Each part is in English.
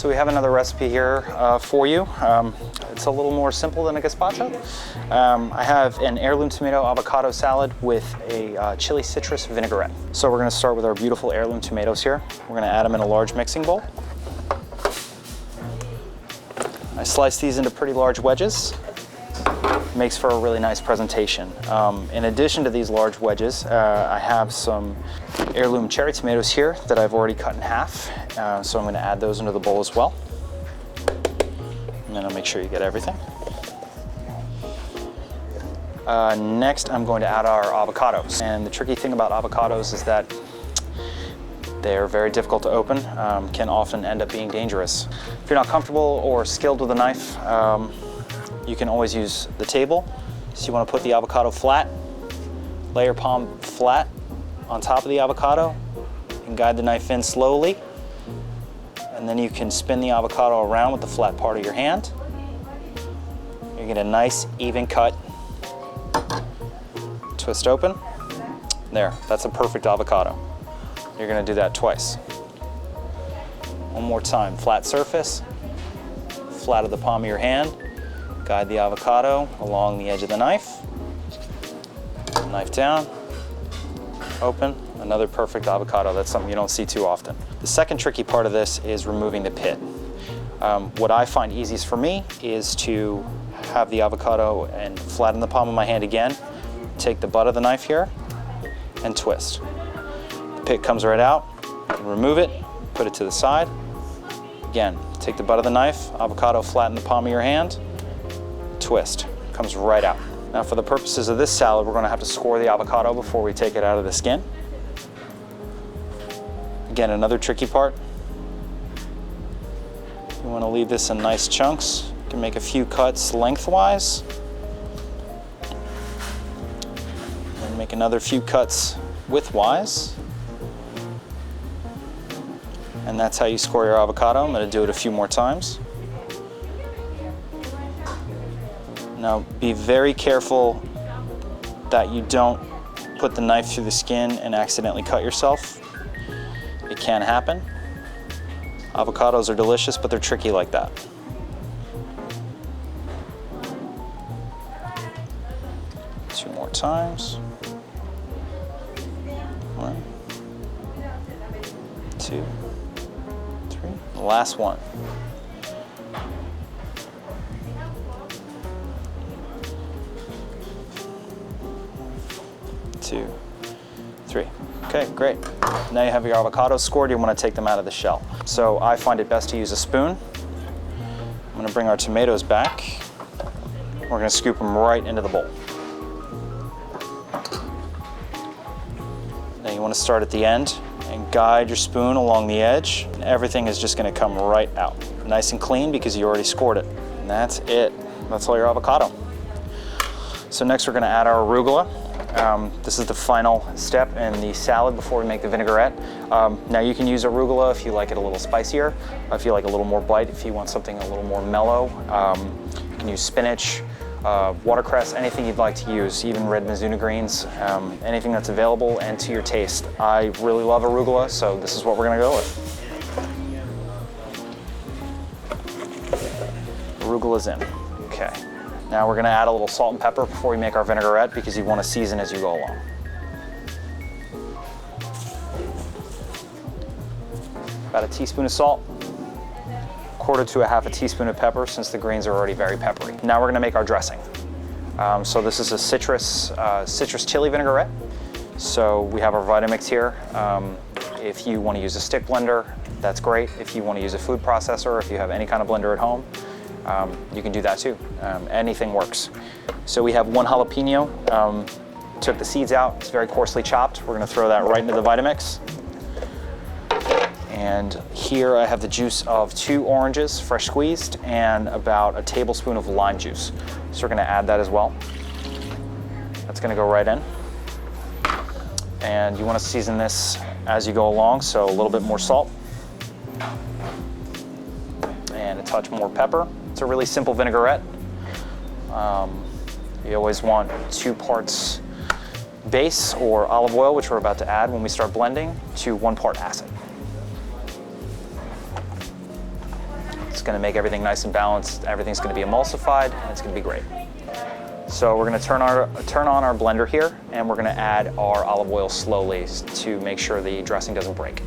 So we have another recipe here for you. It's a little more simple than a gazpacho. I have an heirloom tomato avocado salad with a chili citrus vinaigrette. So we're gonna start with our beautiful heirloom tomatoes here. We're gonna add them in a large mixing bowl. I slice these into pretty large wedges. Makes for a really nice presentation. In addition to these large wedges, I have some heirloom cherry tomatoes here that I've already cut in half. So I'm going to add those into the bowl as well. And then I'll make sure you get everything. Next, I'm going to add our avocados. And the tricky thing about avocados is that they're very difficult to open, can often end up being dangerous. If you're not comfortable or skilled with a knife, you can always use the table. So you want to put the avocado flat, lay your palm flat on top of the avocado, and guide the knife in slowly. And then you can spin the avocado around with the flat part of your hand. You get a nice even cut. Twist open. There, that's a perfect avocado. You're gonna do that twice. One more time, flat surface, flat of the palm of your hand. Guide the avocado along the edge of the knife. Knife down, open, another perfect avocado. That's something you don't see too often. The second tricky part of this is removing the pit. What I find easiest for me is to have the avocado and flatten the palm of my hand again, take the butt of the knife here, and twist. The pit comes right out, remove it, put it to the side. Again, take the butt of the knife, avocado flatten the palm of your hand, twist, comes right out. Now for the purposes of this salad, we're gonna have to score the avocado before we take it out of the skin. Again, another tricky part. You wanna leave this in nice chunks. You can make a few cuts lengthwise. And make another few cuts widthwise. And that's how you score your avocado. I'm gonna do it a few more times. Now, be very careful that you don't put the knife through the skin and accidentally cut yourself. It can happen. Avocados are delicious, but they're tricky like that. Two more times. 1, 2, 3. The last one. 2, 3. Okay, great. Now you have your avocados scored. You want to take them out of the shell. So I find it best to use a spoon. I'm going to bring our tomatoes back. We're going to scoop them right into the bowl. Now you want to start at the end and guide your spoon along the edge. And everything is just going to come right out. Nice and clean because you already scored it. And that's it. That's all your avocado. So next we're going to add our arugula. This is the final step in the salad before we make the vinaigrette. Now you can use arugula if you like it a little spicier, if you like a little more bite, if you want something a little more mellow. You can use spinach, watercress, anything you'd like to use, even red Mizuna greens, anything that's available and to your taste. I really love arugula, so this is what we're gonna go with. Arugula's in, okay. Now we're gonna add a little salt and pepper before we make our vinaigrette because you wanna season as you go along. About a teaspoon of salt, 1/4 to 1/2 teaspoon of pepper since the greens are already very peppery. Now we're gonna make our dressing. So this is a citrus chili vinaigrette. So we have our Vitamix here. If you wanna use a stick blender, that's great. If you wanna use a food processor, if you have any kind of blender at home, you can do that too. Anything works. So we have 1 jalapeno. Took the seeds out. It's very coarsely chopped. We're gonna throw that right into the Vitamix. And here I have the juice of 2 oranges, fresh squeezed, and about a tablespoon of lime juice. So we're gonna add that as well. That's gonna go right in. And you wanna season this as you go along, so a little bit more salt. And a touch more pepper. It's a really simple vinaigrette. You always want 2 parts base or olive oil, which we're about to add when we start blending, to 1 part acid. It's going to make everything nice and balanced. Everything's going to be emulsified, and it's going to be great. So we're going to turn on our blender here, and we're going to add our olive oil slowly to make sure the dressing doesn't break.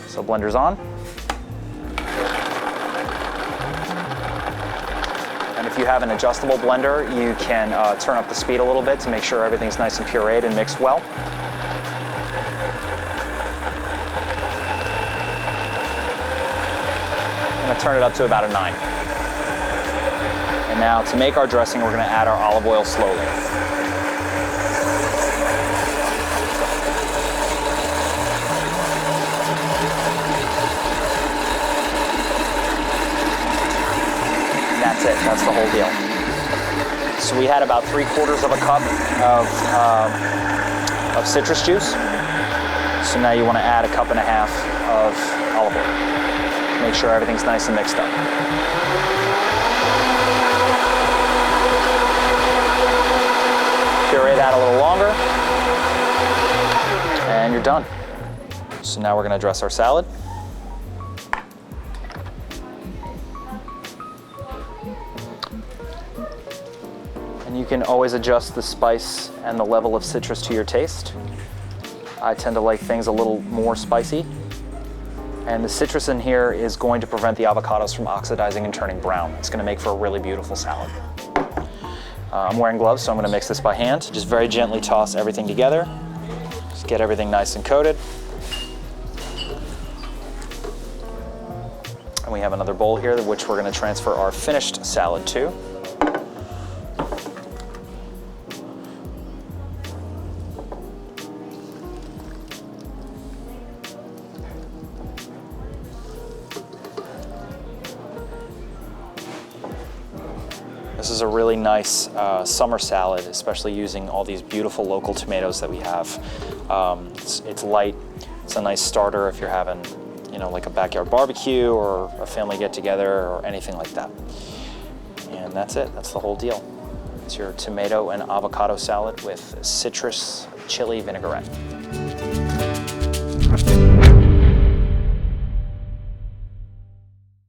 So blender's on. And if you have an adjustable blender, you can turn up the speed a little bit to make sure everything's nice and pureed and mixed well. I'm going to turn it up to about a 9. And now to make our dressing, we're going to add our olive oil slowly. And that's it, that's the whole deal. So we had about 3/4 of a cup of citrus juice. So now you want to add a 1.5 cups of olive oil. Make sure everything's nice and mixed up. Puree that a little longer, and you're done. So now we're going to dress our salad. And you can always adjust the spice and the level of citrus to your taste. I tend to like things a little more spicy. And the citrus in here is going to prevent the avocados from oxidizing and turning brown. It's going to make for a really beautiful salad. I'm wearing gloves, so I'm going to mix this by hand. Just very gently toss everything together. Just get everything nice and coated. And we have another bowl here, which we're going to transfer our finished salad to. This is a really nice summer salad, especially using all these beautiful local tomatoes that we have. It's light. It's a nice starter if you're having, like a backyard barbecue or a family get-together or anything like that. And that's it. That's the whole deal. It's your tomato and avocado salad with citrus chili vinaigrette.